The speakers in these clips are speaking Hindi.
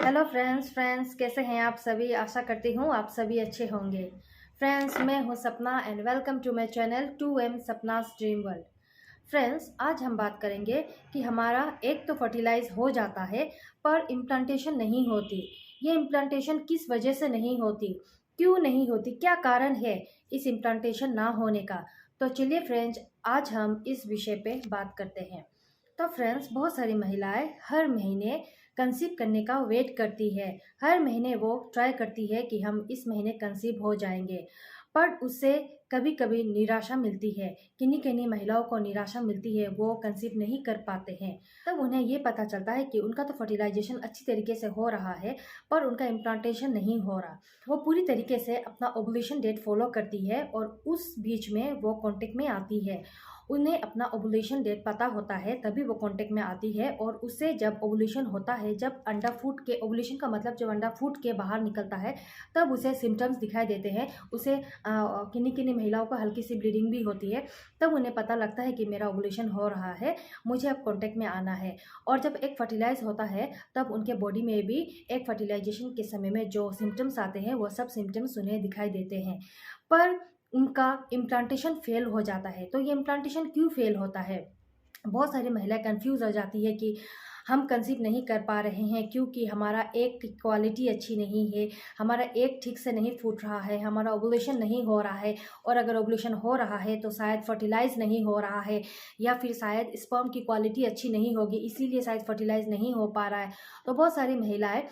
हेलो फ्रेंड्स कैसे हैं आप सभी। आशा करती हूँ आप सभी अच्छे होंगे। फ्रेंड्स, मैं हूँ Sapna and welcome to my channel 2M Sapna's dream world. Friends, आज हम बात करेंगे कि हमारा एग तो फर्टिलाइज हो जाता है पर इम्प्लांटेशन नहीं होती। ये इम्प्लांटेशन किस वजह से नहीं होती, क्यों नहीं होती, क्या कारण है इस इम्प्लांटेशन ना होने का। तो चलिए फ्रेंड्स, आज हम इस विषय पे बात करते हैं। तो फ्रेंड्स, बहुत सारी महिलाएं हर महीने कंसीव करने का वेट करती है। हर महीने वो ट्राई करती है कि हम इस महीने कंसीव हो जाएंगे, पर उससे कभी कभी निराशा मिलती है। किन्हीं किन्हीं महिलाओं को निराशा मिलती है, वो कंसीव नहीं कर पाते हैं। तब उन्हें ये पता चलता है कि उनका तो फर्टिलाइजेशन अच्छी तरीके से हो रहा है पर उनका इम्प्लांटेशन नहीं हो रहा। वो पूरी तरीके से अपना ओवुलेशन डेट फॉलो करती है और उस बीच में वो कॉन्टेक्ट में आती है। उन्हें अपना ओवुलेशन डेट पता होता है तभी वो कांटेक्ट में आती है, और उससे जब ओवुलेशन होता है, जब अंडा फूट के, ओवुलेशन का मतलब जब अंडा फूट के बाहर निकलता है, तब उसे सिम्टम्स दिखाई देते हैं। उसे किन्हीं किन्हीं महिलाओं को हल्की सी ब्लीडिंग भी होती है। तब उन्हें पता लगता है कि मेरा ओवुलेशन हो रहा है, मुझे अब कांटेक्ट में आना है। और जब एग फर्टिलाइज होता है तब उनके बॉडी में भी एग फर्टिलाइजेशन के समय में जो सिम्टम्स आते हैं वो सब सिम्टम्स उन्हें दिखाई देते हैं। पर उनका इम्प्लांटेशन फेल हो जाता है। तो ये इम्प्लांटेशन क्यों फेल होता है, बहुत सारी महिलाएं कंफ्यूज हो जाती है कि हम कंसीव नहीं कर पा रहे हैं क्योंकि हमारा एग की क्वालिटी अच्छी नहीं है, हमारा एग ठीक से नहीं फूट रहा है, हमारा ओवुलेशन नहीं हो रहा है, और अगर ओवुलेशन हो रहा है तो शायद फर्टिलाइज नहीं हो रहा है, या फिर शायद स्पर्म की क्वालिटी अच्छी नहीं होगी इसीलिए शायद फर्टिलाइज नहीं हो पा रहा है। तो बहुत सारी महिलाएं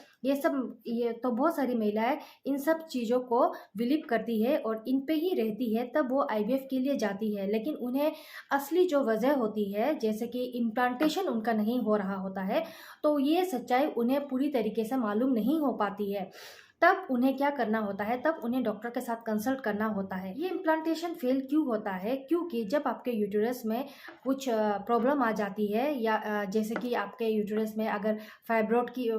बहुत सारी महिलाएं इन सब चीज़ों को बिलीव करती है और इन पे ही रहती है। तब वो IVF के लिए जाती है, लेकिन उन्हें असली जो वजह होती है, जैसे कि इम्प्लांटेशन उनका नहीं हो रहा होता है, तो ये सच्चाई उन्हें पूरी तरीके से मालूम नहीं हो पाती है। तब उन्हें क्या करना होता है, तब उन्हें डॉक्टर के साथ कंसल्ट करना होता है। ये इम्प्लांटेशन फेल क्यों होता है, क्योंकि जब आपके यूटेरस में कुछ प्रॉब्लम आ जाती है, या जैसे कि आपके यूटेरस में अगर फाइब्रोड की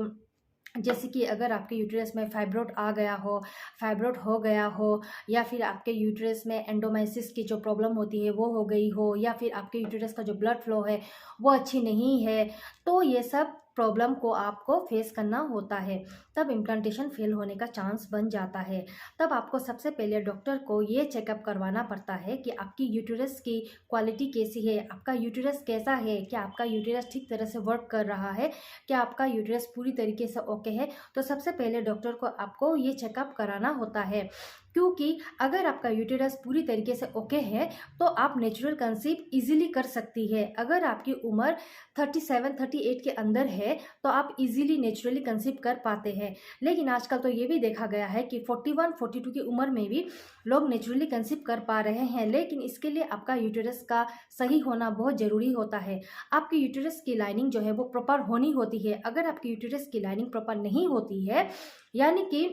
जैसे कि अगर आपके यूटेरस में फाइब्रोड आ गया हो, फाइब्रोड हो गया हो, या फिर आपके यूटेरस में एंडोमेट्रियसिस की जो प्रॉब्लम होती है वो हो गई हो, या फिर आपके यूटेरस का जो ब्लड फ्लो है वो अच्छी नहीं है, तो ये सब प्रॉब्लम को आपको फेस करना होता है। तब इम्प्लांटेशन फेल होने का चांस बन जाता है। तब आपको सबसे पहले डॉक्टर को ये चेकअप करवाना पड़ता है कि आपकी यूटेरस की क्वालिटी कैसी है, आपका यूटेरस कैसा है, क्या आपका यूटेरस ठीक तरह से वर्क कर रहा है, क्या आपका यूटेरस पूरी तरीके से ओके है। तो सबसे पहले डॉक्टर को आपको ये चेकअप कराना होता है, क्योंकि अगर आपका यूटेरस पूरी तरीके से ओके है तो आप नेचुरल कंसीव इजीली कर सकती है। अगर आपकी उम्र 37-38 के अंदर है तो आप इजीली नेचुरली कंसीव कर पाते हैं। लेकिन आजकल तो ये भी देखा गया है कि 41-42 की उम्र में भी लोग नेचुरली कंसीव कर पा रहे हैं, लेकिन इसके लिए आपका यूटेरस का सही होना बहुत ज़रूरी होता है। आपकी यूटेरस की लाइनिंग जो है वो प्रॉपर होनी होती है। अगर आपकी यूटेरस की लाइनिंग प्रॉपर नहीं होती है, यानी कि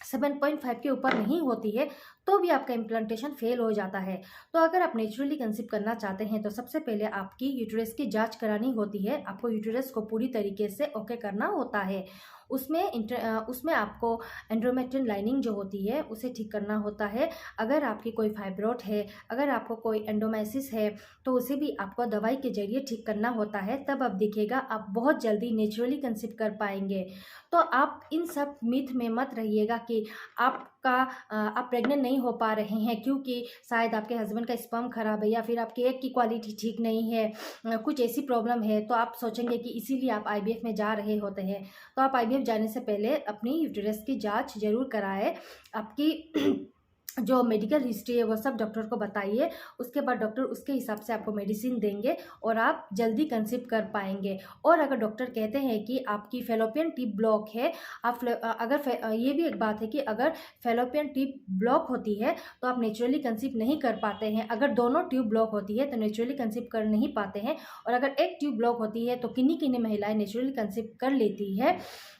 7.5 के ऊपर नहीं होती है, तो भी आपका इम्प्लांटेशन फेल हो जाता है। तो अगर आप नेचुरली कंसीव करना चाहते हैं तो सबसे पहले आपकी यूटेरस की जांच करानी होती है। आपको यूटेरस को पूरी तरीके से ओके करना होता है। उसमें आपको एंडोमेट्रियल लाइनिंग जो होती है उसे ठीक करना होता है। अगर आपकी कोई फाइब्रोड है, अगर आपको कोई एंडोमेट्रियसिस है, तो उसे भी आपको दवाई के जरिए ठीक करना होता है। तब अब दिखेगा आप बहुत जल्दी नेचुरली कंसीव कर पाएंगे। तो आप इन सब मिथ में मत रहिएगा कि आप प्रेग्नेंट नहीं हो पा रहे हैं क्योंकि शायद आपके हस्बैंड का स्पर्म खराब है, या फिर आपके एग की क्वालिटी ठीक नहीं है, कुछ ऐसी प्रॉब्लम है, तो आप सोचेंगे कि इसीलिए आप IVF में जा रहे होते हैं। तो आप IVF जाने से पहले अपनी यूटेरस की जांच जरूर कराएं। आपकी जो मेडिकल हिस्ट्री है वो सब डॉक्टर को बताइए। उसके बाद डॉक्टर उसके हिसाब से आपको मेडिसिन देंगे और आप जल्दी कंसीव कर पाएंगे। और अगर डॉक्टर कहते हैं कि आपकी फेलोपियन ट्यूब ब्लॉक है, ये भी एक बात है कि अगर फेलोपियन ट्यूब ब्लॉक होती है तो आप नेचुरली कंसीव नहीं कर पाते हैं। अगर दोनों ट्यूब ब्लॉक होती है तो नेचुरली कंसीव कर नहीं पाते हैं। और अगर एक ट्यूब ब्लॉक होती है तो किन्हीं किन्हीं महिलाएं नेचुरली कंसीव कर लेती है,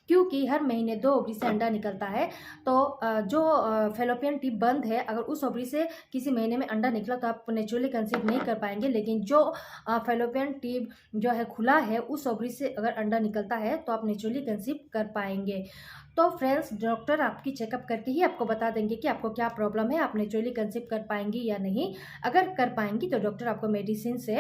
क्योंकि हर महीने 2 ओवरी से अंडा निकलता है। तो जो फेलोपियन ट्यूब बंद है, अगर उस ओवरी से किसी महीने में अंडा निकला तो आप नेचुरली कंसीव नहीं कर पाएंगे। लेकिन जो फेलोपियन ट्यूब जो है खुला है, उस ओवरी से अगर अंडा निकलता है तो आप नेचुरली कंसीव कर पाएंगे। तो फ्रेंड्स, डॉक्टर आपकी चेकअप करके ही आपको बता देंगे कि आपको क्या प्रॉब्लम है, आप नेचुरली कंसीव कर पाएंगी या नहीं। अगर कर पाएंगी तो डॉक्टर आपको मेडिसिन से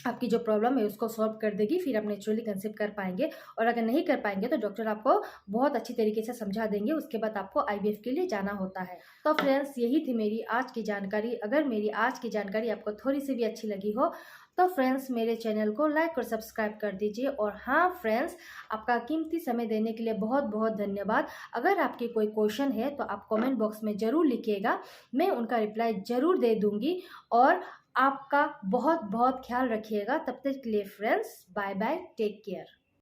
आपकी जो प्रॉब्लम है उसको सॉल्व कर देगी, फिर आप नेचुरली कंसीव कर पाएंगे। और अगर नहीं कर पाएंगे तो डॉक्टर आपको बहुत अच्छी तरीके से समझा देंगे, उसके बाद आपको आईवीएफ के लिए जाना होता है। तो फ्रेंड्स, यही थी मेरी आज की जानकारी। अगर मेरी आज की जानकारी आपको थोड़ी सी भी अच्छी लगी हो तो फ्रेंड्स मेरे चैनल को लाइक और सब्सक्राइब कर दीजिए। और हाँ फ्रेंड्स, आपका कीमती समय देने के लिए बहुत बहुत धन्यवाद। अगर आपके कोई क्वेश्चन है तो आप कमेंट बॉक्स में ज़रूर लिखिएगा, मैं उनका रिप्लाई ज़रूर दे दूंगी। और आपका बहुत बहुत ख्याल रखिएगा। तब तक के लिए friends, bye bye, take care.